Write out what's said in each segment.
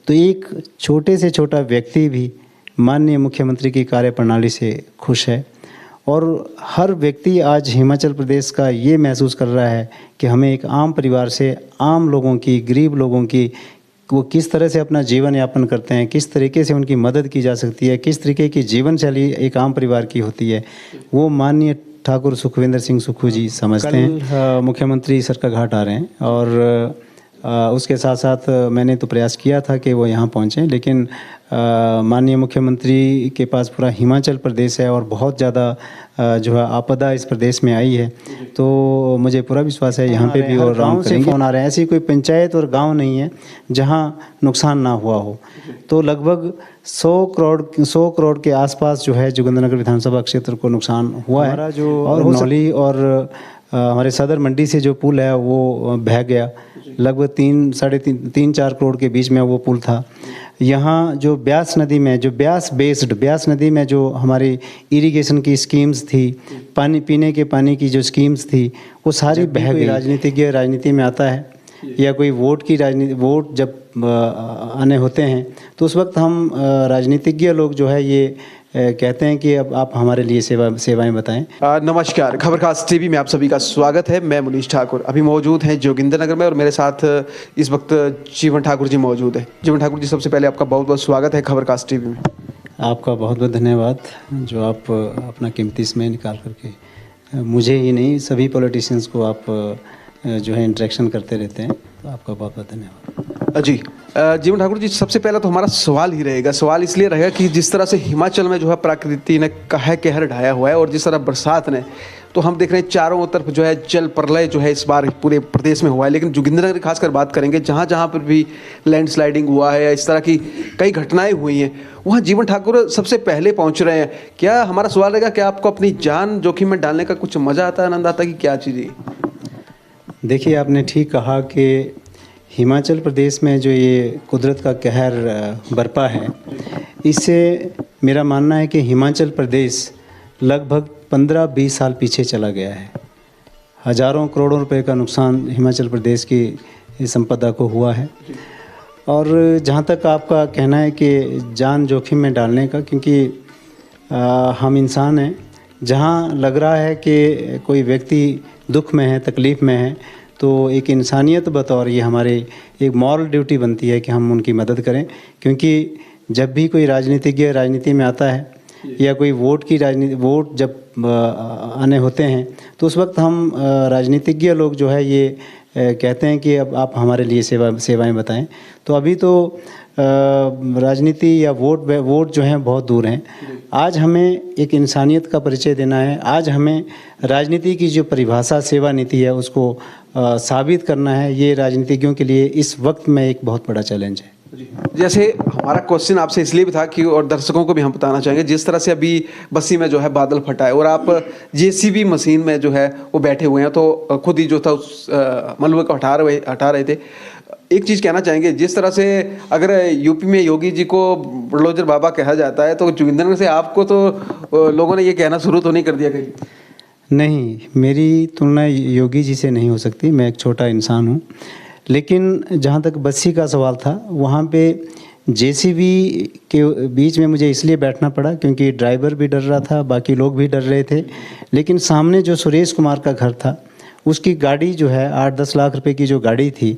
तो एक छोटे से छोटा व्यक्ति भी माननीय मुख्यमंत्री की कार्यप्रणाली से खुश है। और हर व्यक्ति आज हिमाचल प्रदेश का ये महसूस कर रहा है कि हमें एक आम परिवार से, आम लोगों की, गरीब लोगों की, वो किस तरह से अपना जीवन यापन करते हैं, किस तरीके से उनकी मदद की जा सकती है, किस तरीके की जीवन शैली एक आम परिवार की होती है, वो माननीय ठाकुर सुखविंदर सिंह सुक्खू जी समझते हैं। मुख्यमंत्री सरकाघाट आ रहे हैं और उसके साथ साथ मैंने तो प्रयास किया था कि वो यहाँ पहुँचें, लेकिन माननीय मुख्यमंत्री के पास पूरा हिमाचल प्रदेश है और बहुत ज़्यादा जो है आपदा इस प्रदेश में आई है, तो मुझे पूरा विश्वास है यहाँ पे भी और गाँव से फ़ोन आ रहे हैं। ऐसी कोई पंचायत और गांव नहीं है जहाँ नुकसान ना हुआ हो। तो लगभग 100 करोड़ के आसपास जो है जोगिंद्रनगर विधानसभा क्षेत्र को नुकसान हुआ है। जो और नौली और हमारे सदर मंडी से जो पुल है वो बह गया, लगभग 3-4 करोड़ के बीच में वो पुल था। यहाँ जो ब्यास नदी में, जो ब्यास नदी में जो हमारी इरिगेशन की स्कीम्स थी, पानी पीने के पानी की जो स्कीम्स थी, वो सारी बह गई। राजनीतिज्ञ राजनीति में आता है या कोई वोट जब आने होते हैं तो उस वक्त हम राजनीतिज्ञ लोग जो है ये कहते हैं कि अब आप हमारे लिए सेवाएं बताएं। नमस्कार, खबरखास टीवी में आप सभी का स्वागत है। मैं मुनीश ठाकुर अभी मौजूद हैं जोगिंद्रनगर में और मेरे साथ इस वक्त जीवन ठाकुर जी मौजूद हैं। जीवन ठाकुर जी, सबसे पहले आपका बहुत बहुत स्वागत है खबरखास टीवी में। आपका बहुत बहुत धन्यवाद जो आप अपना कीमती समय निकाल करके मुझे ही नहीं सभी पॉलिटिशियंस को आप जो है इंटरेक्शन करते रहते हैं, तो आपका बहुत बहुत धन्यवाद। जी जीवन ठाकुर जी, सबसे पहला तो हमारा सवाल ही रहेगा, सवाल इसलिए रहेगा कि जिस तरह से हिमाचल में जो है प्रकृति ने कहर ढाया हुआ है और जिस तरह बरसात ने, तो हम देख रहे हैं चारों तरफ जो है जल प्रलय जो है इस बार पूरे प्रदेश में हुआ है। लेकिन जोगिंद्रनगर खासकर बात करेंगे, जहाँ जहाँ पर भी लैंडस्लाइडिंग हुआ है या इस तरह की कई घटनाएं हुई हैं, वहाँ जीवन ठाकुर सबसे पहले पहुँच रहे हैं। क्या हमारा सवाल रहेगा, क्या आपको अपनी जान जोखिम में डालने का कुछ मज़ा आता है, आनंद आता है कि क्या चीज़ है? देखिए, आपने ठीक कहा कि हिमाचल प्रदेश में जो ये कुदरत का कहर बरपा है, इससे मेरा मानना है कि हिमाचल प्रदेश लगभग 15-20 साल पीछे चला गया है। हज़ारों करोड़ों रुपए का नुकसान हिमाचल प्रदेश की संपदा को हुआ है। और जहाँ तक आपका कहना है कि जान जोखिम में डालने का, क्योंकि हम इंसान हैं, जहाँ लग रहा है कि कोई व्यक्ति दुख में है, तकलीफ़ में है, तो एक इंसानियत बतौर ये हमारे एक मॉरल ड्यूटी बनती है कि हम उनकी मदद करें। क्योंकि जब भी कोई राजनीतिज्ञ राजनीति में आता है या कोई वोट जब आने होते हैं, तो उस वक्त हम राजनीतिज्ञ लोग जो है ये कहते हैं कि अब आप हमारे लिए सेवाएं बताएं। तो अभी तो राजनीति या वोट जो हैं बहुत दूर हैं। आज हमें एक इंसानियत का परिचय देना है। आज हमें राजनीति की जो परिभाषा सेवा नीति है उसको साबित करना है। ये राजनीतिज्ञों के लिए इस वक्त में एक बहुत बड़ा चैलेंज है। जैसे हमारा क्वेश्चन आपसे इसलिए भी था कि और दर्शकों को भी हम बताना चाहेंगे, जिस तरह से अभी बस्सी में जो है बादल फटा है और आप जेसीबी मशीन में जो है वो बैठे हुए हैं, तो खुद ही जो था उस मलबे को हटा रहे थे। एक चीज़ कहना चाहेंगे, जिस तरह से अगर यूपी में योगी जी को बुलडोजर बाबा कहा जाता है, तो जोगिंद्रनगर से आपको तो लोगों ने ये कहना शुरू तो नहीं कर दिया कहीं? नहीं, मेरी तुलना योगी जी से नहीं हो सकती। मैं एक छोटा इंसान हूँ। लेकिन जहाँ तक बस्सी का सवाल था, वहाँ पे जेसीबी के बीच में मुझे इसलिए बैठना पड़ा क्योंकि ड्राइवर भी डर रहा था, बाकी लोग भी डर रहे थे। लेकिन सामने जो सुरेश कुमार का घर था, उसकी गाड़ी जो है 8-10 लाख रुपए की जो गाड़ी थी,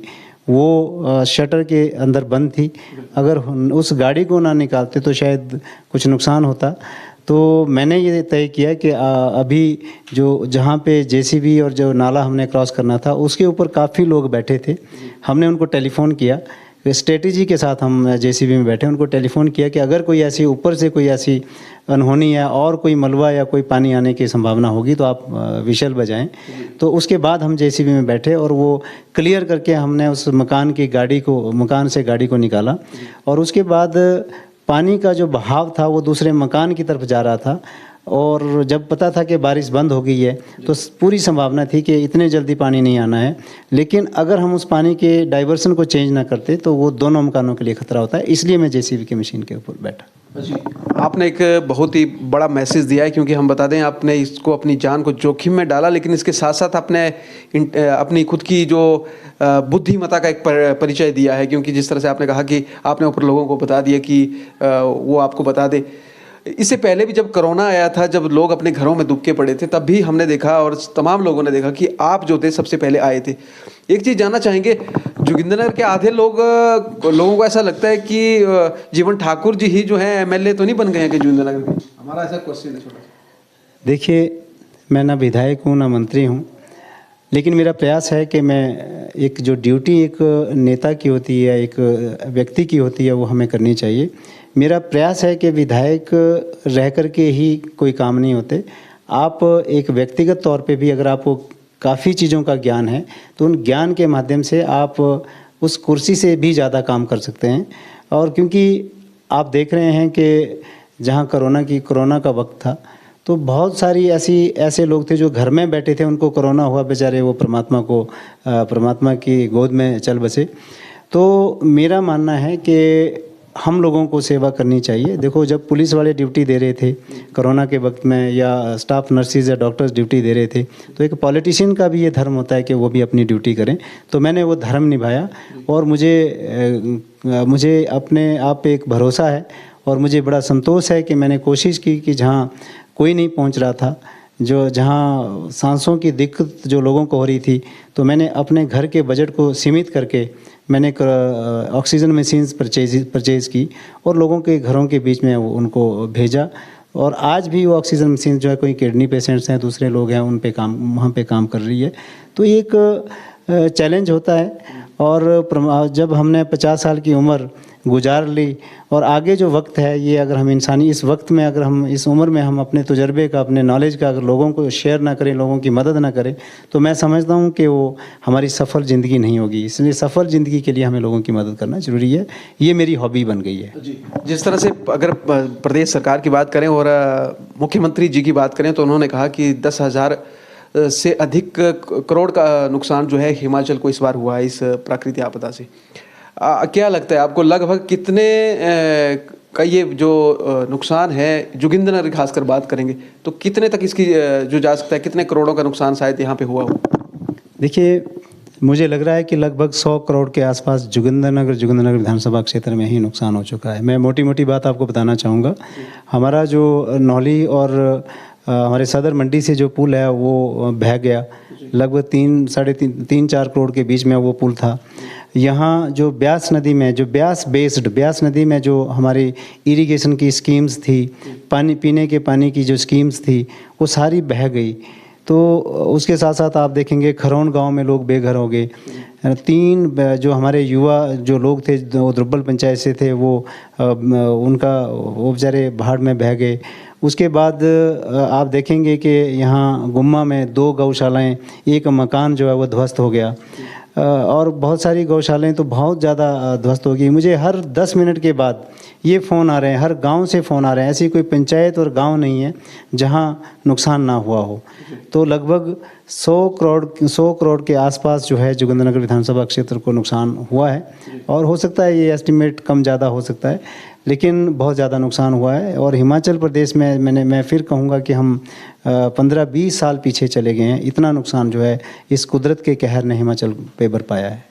वो शटर के अंदर बंद थी। अगर उस गाड़ी को ना निकालते तो शायद कुछ नुकसान होता। तो मैंने ये तय किया कि अभी जहाँ पे जेसीबी और जो नाला हमने क्रॉस करना था, उसके ऊपर काफ़ी लोग बैठे थे। हमने उनको टेलीफ़ोन किया, स्ट्रेटजी के साथ हम जेसीबी में बैठे, उनको टेलीफ़ोन किया कि अगर कोई ऐसी ऊपर से कोई ऐसी अनहोनी है और कोई मलबा या कोई पानी आने की संभावना होगी तो आप विशल बजाएं। तो उसके बाद हम जेसीबी में बैठे और वो क्लियर करके हमने उस मकान से गाड़ी को निकाला। और उसके बाद पानी का जो बहाव था वो दूसरे मकान की तरफ जा रहा था। और जब पता था कि बारिश बंद हो गई है तो पूरी संभावना थी कि इतने जल्दी पानी नहीं आना है, लेकिन अगर हम उस पानी के डाइवर्सन को चेंज ना करते तो वो दोनों मकानों के लिए खतरा होता है, इसलिए मैं जेसीबी की मशीन के ऊपर बैठा। जी, आपने एक बहुत ही बड़ा मैसेज दिया है, क्योंकि हम बता दें आपने इसको अपनी जान को जोखिम में डाला, लेकिन इसके साथ साथ आपने अपनी खुद की जो बुद्धिमत्ता का एक परिचय दिया है, क्योंकि जिस तरह से आपने कहा कि आपने ऊपर लोगों को बता दिया कि वो आपको बता दे। इससे पहले भी जब कोरोना आया था, जब लोग अपने घरों में दुबके पड़े थे, तब भी हमने देखा और तमाम लोगों ने देखा कि आप जो थे सबसे पहले आए थे। एक चीज़ जानना चाहेंगे, जोगिंद्रनगर के आधे लोगों को ऐसा लगता है कि जीवन ठाकुर जी ही जो है एमएलए तो नहीं बन गए हैं कि जोगिंद्रनगर के? हमारा ऐसा क्वेश्चन है छोटा सा। देखिए, मैं ना विधायक हूँ ना मंत्री हूँ, लेकिन मेरा प्रयास है कि मैं एक जो ड्यूटी एक नेता की होती है, एक व्यक्ति की होती है, वो हमें करनी चाहिए। मेरा प्रयास है कि विधायक रह कर के ही कोई काम नहीं होते। आप एक व्यक्तिगत तौर पे भी अगर आपको काफ़ी चीज़ों का ज्ञान है तो उन ज्ञान के माध्यम से आप उस कुर्सी से भी ज़्यादा काम कर सकते हैं। और क्योंकि आप देख रहे हैं कि जहाँ कोरोना का वक्त था तो बहुत सारी ऐसे लोग थे जो घर में बैठे थे, उनको कोरोना हुआ, बेचारे वो परमात्मा की गोद में चल बसे। तो मेरा मानना है कि हम लोगों को सेवा करनी चाहिए। देखो, जब पुलिस वाले ड्यूटी दे रहे थे कोरोना के वक्त में, या स्टाफ नर्सिस या डॉक्टर्स ड्यूटी दे रहे थे, तो एक पॉलिटिशियन का भी ये धर्म होता है कि वो भी अपनी ड्यूटी करें। तो मैंने वो धर्म निभाया और मुझे अपने आप पे एक भरोसा है और मुझे बड़ा संतोष है कि मैंने कोशिश की कि जहाँ कोई नहीं पहुँच रहा था, जहाँ सांसों की दिक्कत जो लोगों को हो रही थी, तो मैंने अपने घर के बजट को सीमित करके मैंने ऑक्सीजन मशीन्स परचेज़ की और लोगों के घरों के बीच में उनको भेजा। और आज भी वो ऑक्सीजन मशीन जो है, कोई किडनी पेशेंट्स हैं, दूसरे लोग हैं, वहाँ पे काम कर रही है। तो एक चैलेंज होता है। और जब हमने 50 साल की उम्र गुजार ली और आगे जो वक्त है, ये अगर हम इस वक्त में, अगर हम इस उम्र में हम अपने तजुर्बे का, अपने नॉलेज का अगर लोगों को शेयर ना करें, लोगों की मदद ना करें, तो मैं समझता हूँ कि वो हमारी सफल ज़िंदगी नहीं होगी। इसलिए सफल ज़िंदगी के लिए हमें लोगों की मदद करना ज़रूरी है। ये मेरी हॉबी बन गई है। जी, जिस तरह से अगर प्रदेश सरकार की बात करें और मुख्यमंत्री जी की बात करें, तो उन्होंने कहा कि 10,000 से अधिक करोड़ का नुकसान जो है हिमाचल को इस बार हुआ है इस प्राकृतिक आपदा से। क्या लगता है आपको, लगभग कितने का ये जो नुकसान है, जोगिंद्रनगर खासकर बात करेंगे तो कितने तक इसकी जो जा सकता है, कितने करोड़ों का नुकसान शायद यहाँ पे हुआ हो? देखिए, मुझे लग रहा है कि लगभग 100 करोड़ के आसपास जोगिंद्रनगर विधानसभा क्षेत्र में ही नुकसान हो चुका है। मैं मोटी मोटी बात आपको बताना चाहूँगा। हमारा जो नौली और हमारे सदर मंडी से जो पुल है वो बह गया, लगभग 3-4 करोड़ के बीच में वो पुल था। यहाँ जो ब्यास नदी में जो हमारी इरिगेशन की स्कीम्स थी, पीने के पानी की जो स्कीम्स थी, वो सारी बह गई। तो उसके साथ साथ आप देखेंगे खरौन गांव में लोग बेघर हो गए। 3 जो हमारे युवा जो लोग थे, वो द्रुब्बल पंचायत से थे, वो बेचारे बाढ़ में बह गए। उसके बाद आप देखेंगे कि यहाँ गुम्मा में 2 गौशालाएँ, एक मकान जो है वो ध्वस्त हो गया और बहुत सारी गौशालाएँ तो बहुत ज़्यादा ध्वस्त हो गई। मुझे हर 10 मिनट के बाद ये फ़ोन आ रहे हैं, हर गांव से फ़ोन आ रहे हैं। ऐसी कोई पंचायत और गांव नहीं है जहां नुकसान ना हुआ हो। तो लगभग 100 करोड़ के आसपास जो है जोगिंद्रनगर विधानसभा क्षेत्र को नुकसान हुआ है। और हो सकता है ये एस्टिमेट कम ज़्यादा हो सकता है, लेकिन बहुत ज़्यादा नुकसान हुआ है। और हिमाचल प्रदेश में मैं फिर कहूँगा कि हम 15-20 साल पीछे चले गए हैं। इतना नुकसान जो है इस कुदरत के कहर ने हिमाचल पे बरपाया है।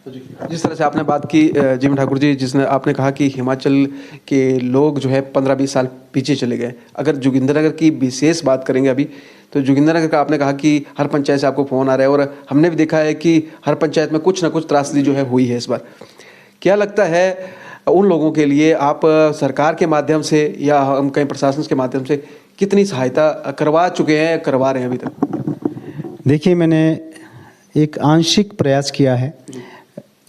जिस तरह से आपने बात की जीवन ठाकुर जी, जिसने आपने कहा कि हिमाचल के लोग जो है 15-20 साल पीछे चले गए। अगर जोगिंद्रनगर की विशेष बात करेंगे अभी, तो जोगिंद्रनगर का आपने कहा कि हर पंचायत से आपको फ़ोन आ रहा है और हमने भी देखा है कि हर पंचायत में कुछ ना कुछ त्रासदी जो है हुई है इस बार। क्या लगता है उन लोगों के लिए आप सरकार के माध्यम से या हम कहीं प्रशासन के माध्यम से कितनी सहायता करवा चुके हैं, करवा रहे हैं अभी तक? देखिए, मैंने एक आंशिक प्रयास किया है।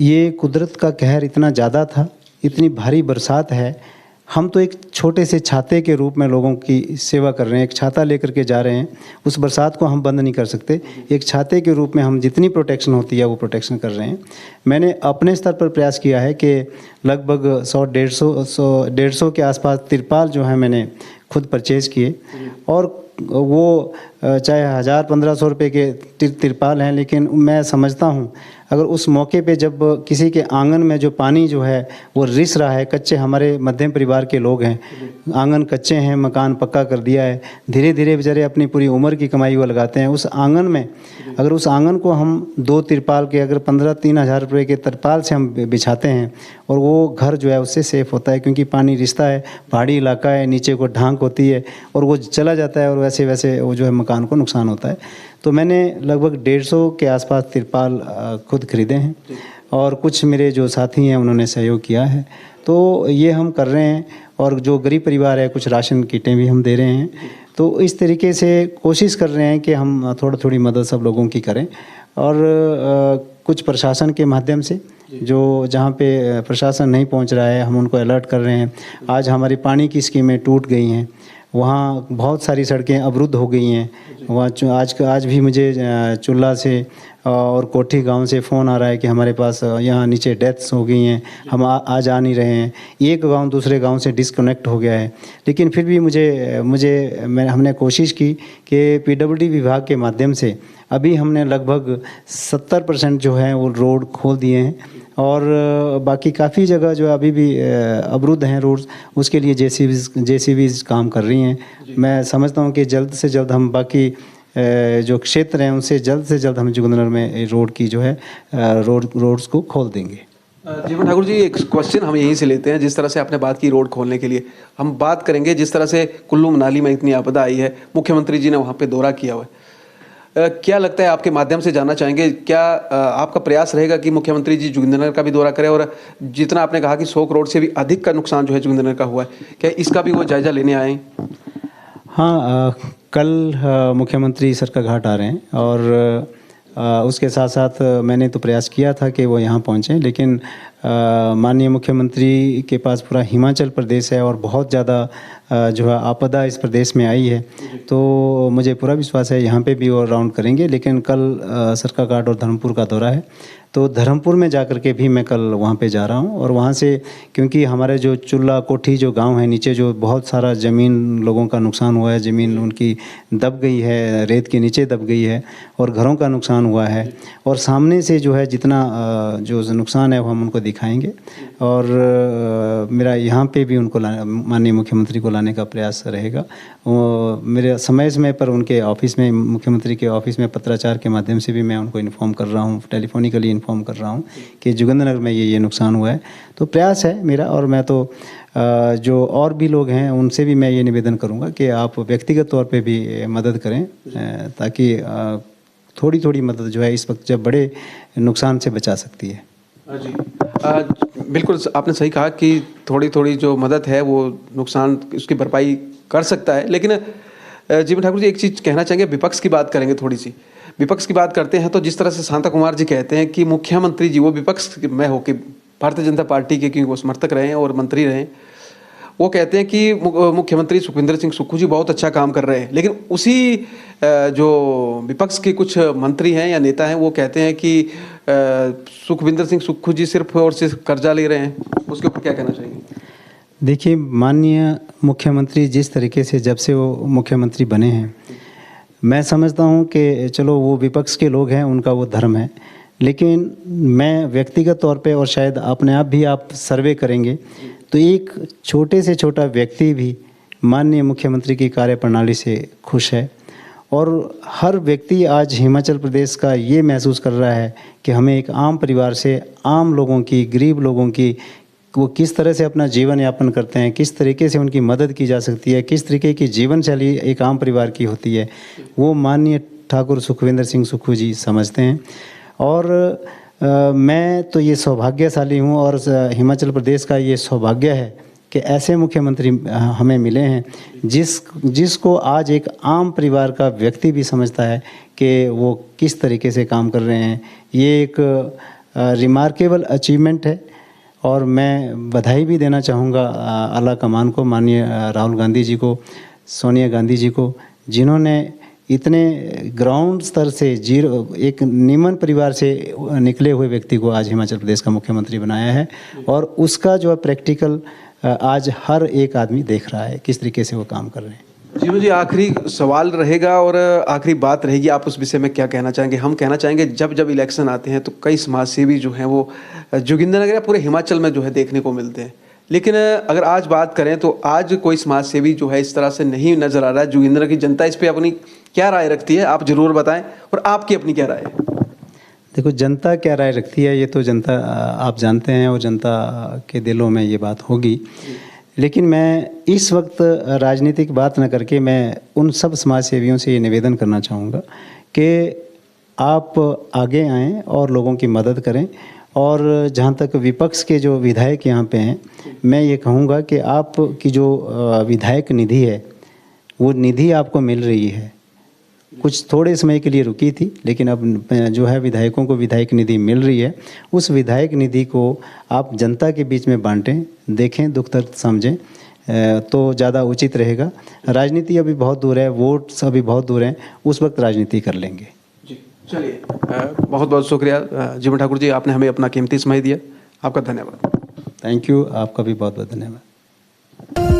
ये कुदरत का कहर इतना ज़्यादा था, इतनी भारी बरसात है, हम तो एक छोटे से छाते के रूप में लोगों की सेवा कर रहे हैं। एक छाता लेकर के जा रहे हैं, उस बरसात को हम बंद नहीं कर सकते। एक छाते के रूप में हम जितनी प्रोटेक्शन होती है वो प्रोटेक्शन कर रहे हैं। मैंने अपने स्तर पर प्रयास किया है कि लगभग 100-150 के आसपास तिरपाल जो है मैंने खुद परचेज़ किए, और वो चाहे 1000-1500 रुपये के तिरपाल हैं, लेकिन मैं समझता हूँ अगर उस मौके पे जब किसी के आंगन में जो पानी जो है वो रिस रहा है, कच्चे हमारे मध्यम परिवार के लोग हैं, आंगन कच्चे हैं, मकान पक्का कर दिया है, धीरे धीरे बेचारे अपनी पूरी उम्र की कमाई वो लगाते हैं उस आंगन में, अगर उस आंगन को हम 2 तिरपाल के अगर 15-3000 रुपये के तिरपाल से हम बिछाते हैं और वो घर जो है उससे सेफ़ होता है, क्योंकि पानी रिसता है, पहाड़ी इलाका है, नीचे को ढांक होती है और वो चला जाता है और वैसे वैसे वो जो है मकान को नुकसान होता है। तो मैंने लगभग 150 के आसपास तिरपाल खुद खरीदे हैं और कुछ मेरे जो साथी हैं उन्होंने सहयोग किया है, तो ये हम कर रहे हैं। और जो गरीब परिवार है कुछ राशन किटें भी हम दे रहे हैं। तो इस तरीके से कोशिश कर रहे हैं कि हम थोड़ी मदद सब लोगों की करें, और कुछ प्रशासन के माध्यम से जो जहाँ पे प्रशासन नहीं पहुँच रहा है हम उनको अलर्ट कर रहे हैं। आज हमारी पानी की स्कीमें टूट गई हैं, वहाँ बहुत सारी सड़कें अवरुद्ध हो गई हैं, वहाँ आज भी मुझे चुल्ला से और कोठी गांव से फ़ोन आ रहा है कि हमारे पास यहाँ नीचे डेथ्स हो गई हैं, हम आज आ नहीं रहे हैं, एक गांव दूसरे गांव से डिस्कनेक्ट हो गया है। लेकिन फिर भी हमने कोशिश की कि पीडब्ल्यूडी विभाग के माध्यम से अभी हमने लगभग 70% जो है वो रोड खोल दिए हैं, और बाकी काफ़ी जगह जो अभी भी अवरुद्ध हैं रोड्स, उसके लिए जेसीबीज़ काम कर रही हैं। मैं समझता हूँ कि जल्द से जल्द हम बाकी जो क्षेत्र हैं उनसे जल्द से जल्द हम जोगिंद्रनगर में रोड की जो है रोड्स को खोल देंगे। जीवन ठाकुर जी, एक क्वेश्चन हम यहीं से लेते हैं। जिस तरह से आपने बात की रोड खोलने के लिए, हम बात करेंगे जिस तरह से कुल्लू मनाली में इतनी आपदा आई है, मुख्यमंत्री जी ने वहाँ पे दौरा किया हुआ है, क्या लगता है, आपके माध्यम से जानना चाहेंगे, क्या आपका प्रयास रहेगा कि मुख्यमंत्री जी जोगिंद्रनगर का भी दौरा करें, और जितना आपने कहा कि 100 करोड़ से भी अधिक का नुकसान जो है जोगिंद्रनगर का हुआ है, क्या इसका भी वो जायजा लेने आए? हाँ, कल मुख्यमंत्री सरकाघाट आ रहे हैं, और उसके साथ साथ मैंने तो प्रयास किया था कि वो यहाँ पहुँचें, लेकिन माननीय मुख्यमंत्री के पास पूरा हिमाचल प्रदेश है और बहुत ज़्यादा जो है आपदा इस प्रदेश में आई है, तो मुझे पूरा विश्वास है यहाँ पे भी वो राउंड करेंगे। लेकिन कल सरकाघाट और धर्मपुर का दौरा है, तो धर्मपुर में जाकर के भी मैं कल वहाँ पे जा रहा हूँ, और वहाँ से क्योंकि हमारे जो चुल्ला कोठी जो गांव है नीचे, जो बहुत सारा ज़मीन लोगों का नुकसान हुआ है, ज़मीन उनकी दब गई है, रेत के नीचे दब गई है, और घरों का नुकसान हुआ है, और सामने से जो है जितना जो नुकसान है वो हम उनको दिखाएंगे, और मेरा यहाँ पे भी उनको माननीय मुख्यमंत्री को लाने का प्रयास रहेगा। मेरे समय पर उनके ऑफिस में, मुख्यमंत्री के ऑफिस में पत्राचार के माध्यम से भी मैं उनको इन्फॉर्म कर रहा हूँ, टेलीफोनिकली इन्फॉर्म कर रहा हूँ कि जोगिंद्रनगर में ये नुकसान हुआ है। तो प्रयास है मेरा, और मैं तो जो और भी लोग हैं उनसे भी मैं ये निवेदन करूँगा कि आप व्यक्तिगत तौर पे भी मदद करें, ताकि थोड़ी मदद जो है इस वक्त जब बड़े नुकसान से बचा सकती है। जी, बिल्कुल आपने सही कहा कि थोड़ी जो मदद है वो नुकसान उसकी भरपाई कर सकता है। लेकिन जीवन ठाकुर जी, एक चीज़ कहना चाहेंगे, विपक्ष की बात करेंगे थोड़ी सी। विपक्ष की बात करते हैं तो जिस तरह से शांता कुमार जी कहते हैं कि मुख्यमंत्री जी, वो विपक्ष में होकर भारतीय जनता पार्टी के, क्योंकि वो समर्थक रहे हैं और मंत्री रहे हैं, वो कहते हैं कि मुख्यमंत्री सुखविंदर सिंह सुक्खू जी बहुत अच्छा काम कर रहे हैं, लेकिन उसी जो विपक्ष के कुछ मंत्री हैं या नेता हैं वो कहते हैं कि सुखविंदर सिंह सुक्खू जी सिर्फ और सिर्फ कर्जा ले रहे हैं। उसके ऊपर क्या कहना चाहिए? देखिए, माननीय मुख्यमंत्री जिस तरीके से जब से वो मुख्यमंत्री बने हैं, मैं समझता हूँ कि चलो वो विपक्ष के लोग हैं, उनका वो धर्म है, लेकिन मैं व्यक्तिगत तौर पे, और शायद अपने आप भी आप सर्वे करेंगे तो एक छोटे से छोटा व्यक्ति भी माननीय मुख्यमंत्री की कार्यप्रणाली से खुश है, और हर व्यक्ति आज हिमाचल प्रदेश का ये महसूस कर रहा है कि हमें एक आम परिवार से, आम लोगों की, गरीब लोगों की, वो किस तरह से अपना जीवन यापन करते हैं, किस तरीके से उनकी मदद की जा सकती है, किस तरीके की जीवन शैली एक आम परिवार की होती है, वो माननीय ठाकुर सुखविंदर सिंह सुक्खू जी समझते हैं। और मैं तो ये सौभाग्यशाली हूँ, और हिमाचल प्रदेश का ये सौभाग्य है कि ऐसे मुख्यमंत्री हमें मिले हैं जिसको आज एक आम परिवार का व्यक्ति भी समझता है कि वो किस तरीके से काम कर रहे हैं। ये एक रिमार्केबल अचीवमेंट है, और मैं बधाई भी देना चाहूँगा आला कमान को, माननीय राहुल गांधी जी को, सोनिया गांधी जी को, जिन्होंने इतने ग्राउंड स्तर से एक निम्न परिवार से निकले हुए व्यक्ति को आज हिमाचल प्रदेश का मुख्यमंत्री बनाया है, और उसका जो है प्रैक्टिकल आज हर एक आदमी देख रहा है किस तरीके से वो काम कर रहे हैं। जीवन जी, आखिरी सवाल रहेगा और आखिरी बात रहेगी, आप उस विषय में क्या कहना चाहेंगे? हम कहना चाहेंगे जब जब इलेक्शन आते हैं तो कई समाज सेवी जो हैं वो जोगिंद्रनगर या पूरे हिमाचल में जो है देखने को मिलते हैं, लेकिन अगर आज बात करें तो आज कोई समाज सेवी जो है इस तरह से नहीं नजर आ रहा है। जोगिंद्रनगर की जनता इस पे अपनी क्या राय रखती है, आप जरूर बताएं, और आपकी अपनी क्या राय है? देखो, जनता क्या राय रखती है ये तो जनता आप जानते हैं, और जनता के दिलों में ये बात होगी। लेकिन मैं इस वक्त राजनीतिक बात न करके मैं उन सब समाज सेवियों से ये निवेदन करना चाहूँगा कि आप आगे आएँ और लोगों की मदद करें। और जहाँ तक विपक्ष के जो विधायक यहाँ पे हैं, मैं ये कहूँगा कि आपकी जो विधायक निधि है वो निधि आपको मिल रही है, कुछ थोड़े समय के लिए रुकी थी, लेकिन अब जो है विधायकों को विधायक निधि मिल रही है। उस विधायक निधि को आप जनता के बीच में बांटें, देखें, दुख दर्द समझें, तो ज़्यादा उचित रहेगा। राजनीति अभी बहुत दूर है, वोट्स अभी बहुत दूर हैं, उस वक्त राजनीति कर लेंगे। जी, चलिए, बहुत बहुत शुक्रिया जीवन ठाकुर जी, आपने हमें अपना कीमती समय दिया, आपका धन्यवाद। थैंक यू, आपका भी बहुत बहुत धन्यवाद।